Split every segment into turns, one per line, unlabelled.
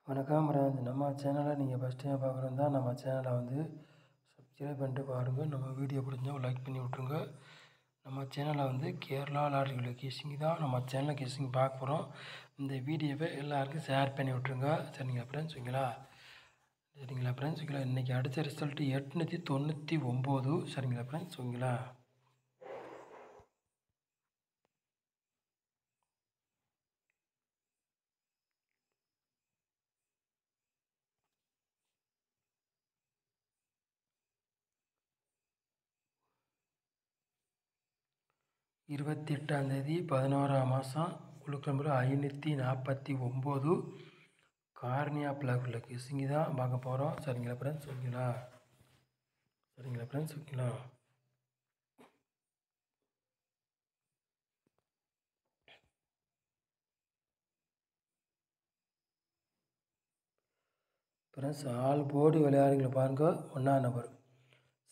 வணக்கம் ஃப்ரெண்ட்ஸ். நம்ம சேனலை நீங்கள் ஃபஸ்ட் டைம் பார்க்குறதா நம்ம சேனலை சப்ஸ்கிரைப் பண்ணிட்டு பாருங்கள். நம்ம வீடியோ பிடிச்சா லைக் பண்ணி விட்ருங்க. நம்ம சேனலில் கேரளா லாட்ரியில் கிஸ்ஸிங் தான் நம்ம சேனலில் கிஸ்ஸிங் பார்க்க போகிறோம். இந்த வீடியோவை எல்லாருக்கும் ஷேர் பண்ணி விட்ருங்க. சரிங்களா ஃப்ரெண்ட்ஸ்? சரிங்களா ஃப்ரெண்ட்ஸ்? இன்றைக்கி அடித்த ரிசல்ட்டு 899. சரிங்களா ஃப்ரெண்ட்ஸ்? 28ஆம் தேதி 11ஆம் மாதம் குழுக்கள் நம்பர் 549 கார்னியா பிளாக்குள்ள கிஸ்ஸிங் தான் பார்க்க போகிறோம். சரிங்களா ஃப்ரெண்ட்ஸ்? சரிங்களா ஃப்ரெண்ட்ஸ்? ஃப்ரெண்ட்ஸ், ஆல் போர்டு விளையாடுங்களுக்கு பாருங்கள். 1ஆம் number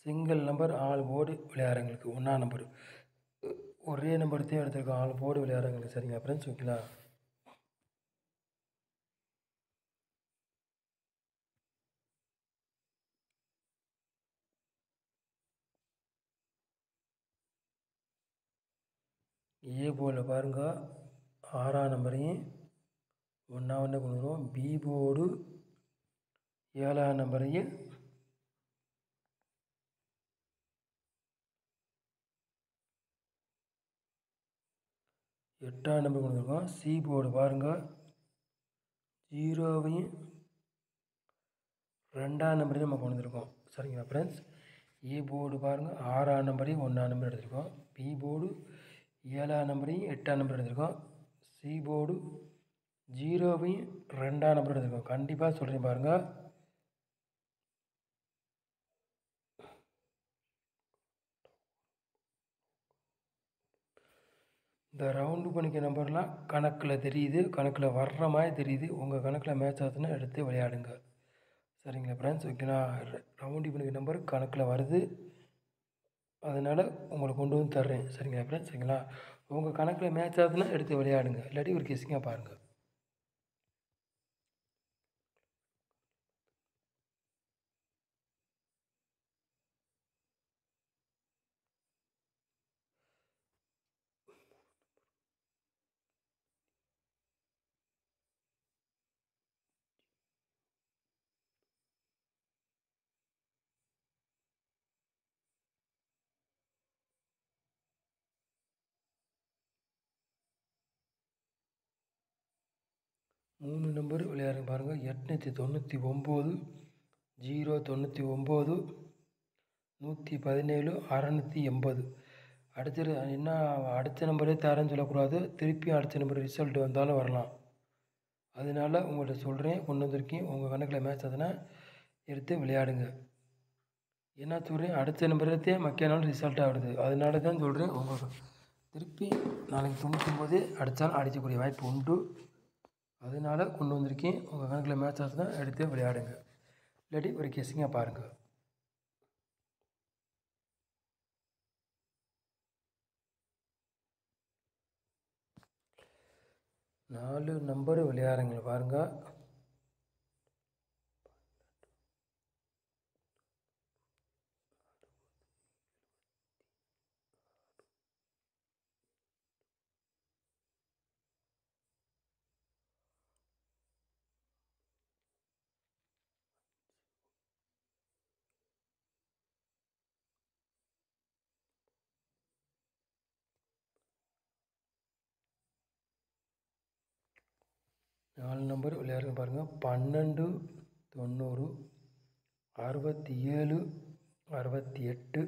single number all board விளையாடுங்களுக்கு 1ஆம் நம்பர் ஒரே நம்பர் தான் எடுத்துருக்கோம் ஆல் போர்டு விளையாடுங்களுக்கு. சரிங்களா ஃப்ரெண்ட்ஸ்? ஏ போர்டில் பாருங்கள் 6ஆம் நம்பரையும் 1ஆம் கொண்டு வருவோம். பி போர்டு 7ஆம் நம்பரையும் 8ஆம் நம்பர் கொண்டு வந்துருக்கோம். சி போர்டு பாருங்கள் 0வையும் 2ஆம் நம்பரையும் நம்ம கொண்டு வந்துருக்கோம். சரிங்களா ஃப்ரெண்ட்ஸ்? ஏ போர்டு பாருங்கள் 6ஆம் நம்பரையும் 1ஆம் நம்பர் எடுத்துருக்கோம். பி போர்டு 7ஆம் நம்பரையும் 8ஆம் நம்பர் எடுத்துருக்கோம். சி போர்டு 0வையும் 2ஆம் நம்பர் எடுத்துருக்கோம். கண்டிப்பாக சொல்கிறேன் பாருங்கள். இந்த ரவுண்டு பண்ணிக்க நம்பர்லாம் கணக்கில் தெரியுது, கணக்கில் வர்ற மாதிரி தெரியுது. உங்கள் கணக்கில் மேட்ச் ஆகுதுன்னா எடுத்து விளையாடுங்க. சரிங்களா ஃப்ரெண்ட்ஸ்? ரவுண்டு பண்ணிக்க நம்பர் கணக்கில் வருது, அதனால் உங்களுக்கு கொண்டு வந்து தர்றேன். சரிங்களா ஃப்ரெண்ட்ஸ்? உங்கள் கணக்கில் மேட்ச் ஆகுதுன்னா எடுத்து விளையாடுங்க, இல்லாட்டி ஒரு கெஸ்ஸிங்காக பாருங்கள். மூணு நம்பர் விளையாடுங்க பாருங்கள். 899 099 117 680. அடுத்தது என்ன அடுத்த நம்பரே தரேன்னு சொல்லக்கூடாது. திருப்பி அடுத்த நம்பர் ரிசல்ட் வந்தாலும் வரலாம். அதனால உங்கள்கிட்ட சொல்கிறேன், கொண்டு வந்திருக்கேன். உங்கள் கணக்கில் மேட்ச் ஆகுதுன்னா எடுத்து விளையாடுங்க. என்ன சொல்கிறேன், அடுத்த நம்பரத்தே மக்கிய நாள் ரிசல்ட் ஆகிடுது. அதனால தான் சொல்கிறேன், உங்களுக்கு திருப்பி நாளைக்கு 99 அடித்தாலும் அடிக்கக்கூடிய வாய்ப்பு உண்டு. அதனால கொண்டு வந்திருக்கேன். உங்கள் கணக்கில் மேட்ச் ஆகுதுன்னா எடுத்து விளையாடுங்க, இல்லாட்டி ஒரு கெஸ்ஸிங்காக பாருங்கள். நாலு நம்பர் விளையாடுங்க பாருங்கள். நாலு நம்பர் விளையாடுங்க பாருங்கள். 12 90 67 68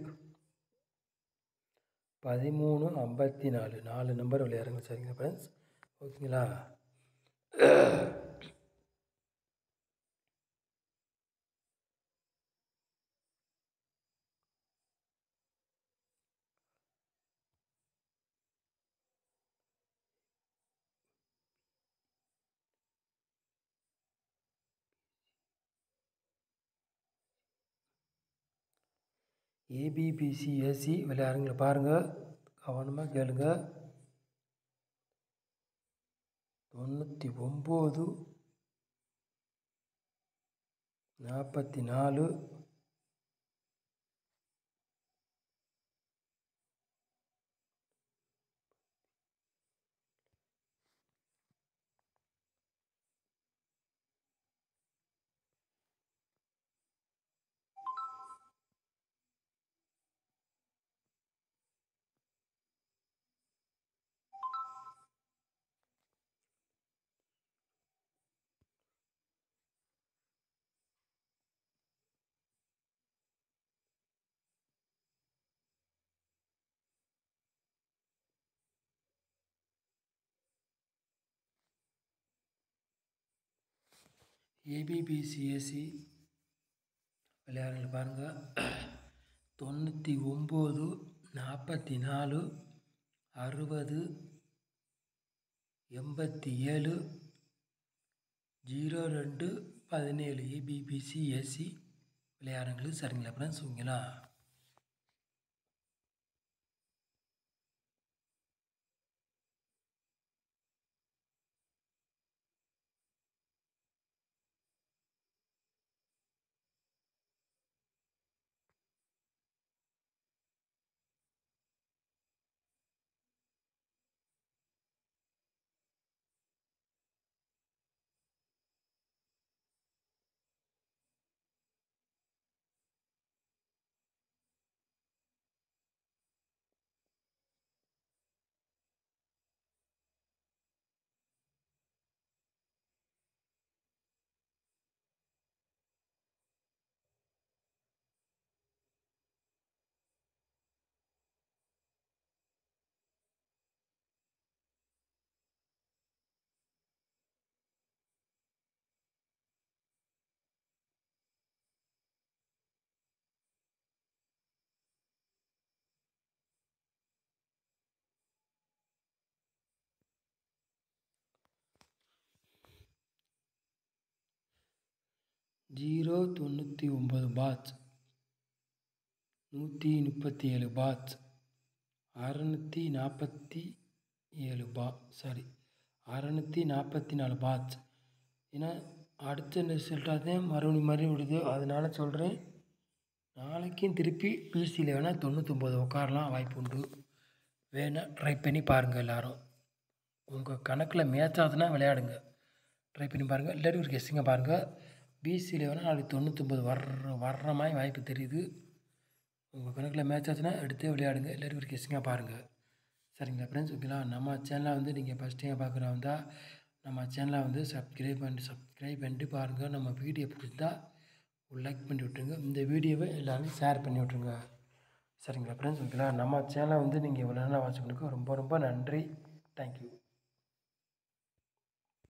13 54. நாலு நம்பர் விளையாடுங்க. சரிங்களா ஃப்ரெண்ட்ஸ்? ஓகேங்களா? ஏபிபிசிஎஸ்சி விளையாடுங்க பாருங்கள், கவனமாக கேளுங்க. 99 44 ஏபிபிசிஎஸ்சி விளையாடுறது பாருங்கள். 99 44 60 87 02 17 ஏபிபிசிஎஸ்சி விளையாடுங்கள். சரிங்களா ஃப்ரெண்ட்ஸ்? ஓகேங்களா? Zero 99 batch, 137 batch, 644 batch. ஏன்னா அடுத்த ரிசல்ட்டாக தான் மறுபடியும் விடுது. அதனால சொல்கிறேன், நாளைக்கும் திருப்பி பிசியில் வேணால் 99 உட்காரலாம், வாய்ப்பு உண்டு. வேணால் ட்ரை பண்ணி பாருங்கள். எல்லோரும் உங்கள் கணக்கில் மேட்ச் ஆகுதுன்னா விளையாடுங்க, ட்ரை பண்ணி பாருங்கள். இல்லாட்டி ஒரு கெஸ்ஸிங்க பாருங்கள். பிசியில் வேணால் நாளைக்கு 99 வர்ற மாதிரி வாய்ப்பு தெரியுது. உங்கள் கணக்கில் மேட்ச் ஆச்சுன்னா எடுத்தே விளையாடுங்க, இல்லாட்டி ஒரு கெஸ்ஸிங்காக பாருங்கள். சரிங்களா ஃப்ரெண்ட்ஸ்? ஓகேங்களா? நம்ம சேனலை வந்து நீங்கள் ஃபஸ்ட் டைம் பார்க்குறா வந்தால் நம்ம சேனலை வந்து சப்ஸ்கிரைப் பண்ணிட்டு பாருங்கள். நம்ம வீடியோ பிடிச்சிருந்தா ஒரு லைக் பண்ணி விட்ருங்க. இந்த வீடியோவை எல்லோரும் ஷேர் பண்ணி விட்ருங்க. சரிங்களா ஃப்ரெண்ட்ஸ்? ஓகேங்களா? நம்ம சேனலை வந்து நீங்கள் இவ்வளோ நேரம் வாட்ச் பண்ணுறதுக்கு ரொம்ப ரொம்ப நன்றி. தேங்க்யூ.